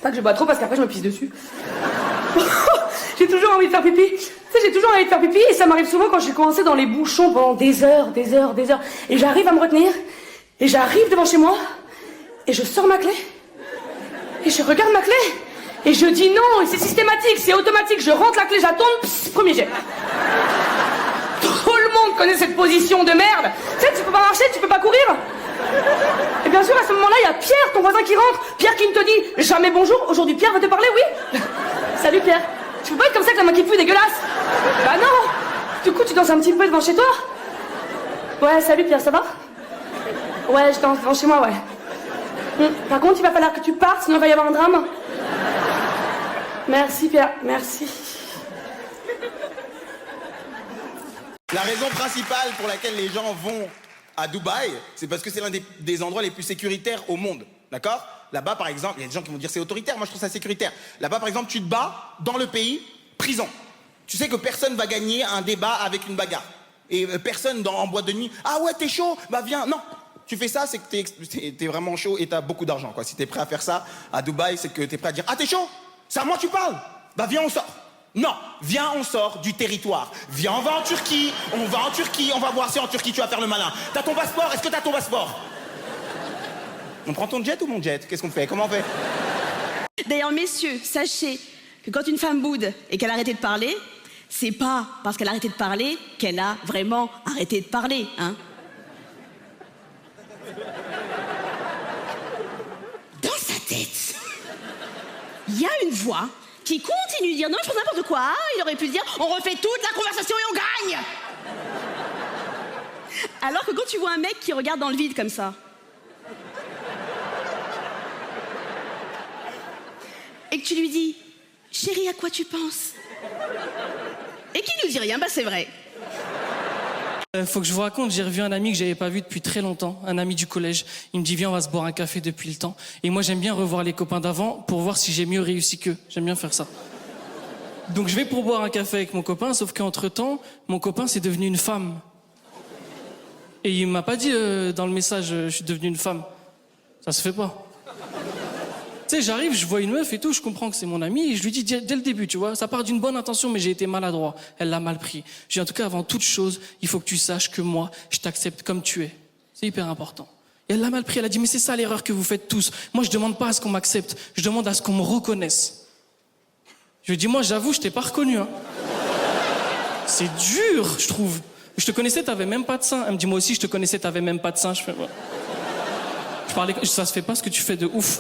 Pas que je bois trop parce qu'après je me pisse dessus. J'ai toujours envie de faire pipi. Tu sais, j'ai toujours envie de faire pipi et ça m'arrive souvent quand j'ai commencé dans les bouchons pendant des heures. Et j'arrive à me retenir et j'arrive devant chez moi et je sors ma clé et je regarde ma clé et je dis non, et c'est systématique, c'est automatique. Je rentre la clé, j'attends, premier jet. Tout le monde connaît cette position de merde. Tu sais, tu peux pas marcher, tu peux pas courir. Et bien sûr, à ce moment-là, il y a Pierre, ton voisin qui rentre. Pierre qui ne te dit jamais bonjour. Aujourd'hui, Pierre va te parler, oui. Salut Pierre. Tu peux pas être comme ça avec la main qui pue dégueulasse. Bah non. Du coup, tu danses un petit peu devant chez toi. Ouais, salut Pierre, ça va? Ouais, je danse devant chez moi, ouais. Par contre, il va falloir que tu partes, sinon il va y avoir un drame. Merci Pierre, merci. La raison principale pour laquelle les gens vont à Dubaï, c'est parce que c'est l'un des endroits les plus sécuritaires au monde, d'accord? Là-bas, par exemple, il y a des gens qui vont dire c'est autoritaire, moi je trouve ça sécuritaire. Là-bas, par exemple, tu te bats dans le pays, prison. Tu sais que personne va gagner un débat avec une bagarre. Et personne en boîte de nuit, ah ouais, t'es chaud, bah viens. Non, tu fais ça, c'est que t'es vraiment chaud et t'as beaucoup d'argent, quoi. Si t'es prêt à faire ça à Dubaï, c'est que t'es prêt à dire, ah t'es chaud, c'est à moi que tu parles, bah viens, on sort. Non, viens, on sort du territoire. Viens, on va en Turquie, on va voir si en Turquie tu vas faire le malin. T'as ton passeport? Est-ce que t'as ton passeport? On prend ton jet ou mon jet? Qu'est-ce qu'on fait? Comment on fait? D'ailleurs, messieurs, sachez que quand une femme boude et qu'elle a arrêté de parler, c'est pas parce qu'elle a arrêté de parler qu'elle a vraiment arrêté de parler, hein. Dans sa tête, il y a une voix qui continue de dire non, je trouve n'importe quoi. Il aurait pu dire on refait toute la conversation et on gagne. Alors que quand tu vois un mec qui regarde dans le vide comme ça et que tu lui dis chérie, à quoi tu penses? Et qui nous dit rien, bah c'est vrai. Faut que je vous raconte, j'ai revu un ami que j'avais pas vu depuis très longtemps, un ami du collège. Il me dit viens, on va se boire un café depuis le temps. Et moi j'aime bien revoir les copains d'avant pour voir si j'ai mieux réussi qu'eux. J'aime bien faire ça. Donc je vais pour boire un café avec mon copain, sauf qu'entre-temps, mon copain c'est devenu une femme. Et il m'a pas dit dans le message je suis devenu une femme. Ça se fait pas. Tu sais, j'arrive, je vois une meuf et tout, je comprends que c'est mon ami et je lui dis dès le début, tu vois, ça part d'une bonne intention mais j'ai été maladroit. Elle l'a mal pris. Je dis en tout cas, avant toute chose, il faut que tu saches que moi, je t'accepte comme tu es. C'est hyper important. Et elle l'a mal pris, elle a dit mais c'est ça l'erreur que vous faites tous. Moi, je demande pas à ce qu'on m'accepte, je demande à ce qu'on me reconnaisse. Je lui dis moi, j'avoue, je t'ai pas reconnu, hein. C'est dur, je trouve. Je te connaissais, t'avais même pas de seins. Elle me dit moi aussi, je te connaissais, t'avais même pas de seins. Je fais ouais. Je parlais, ça se fait pas ce que tu fais de ouf.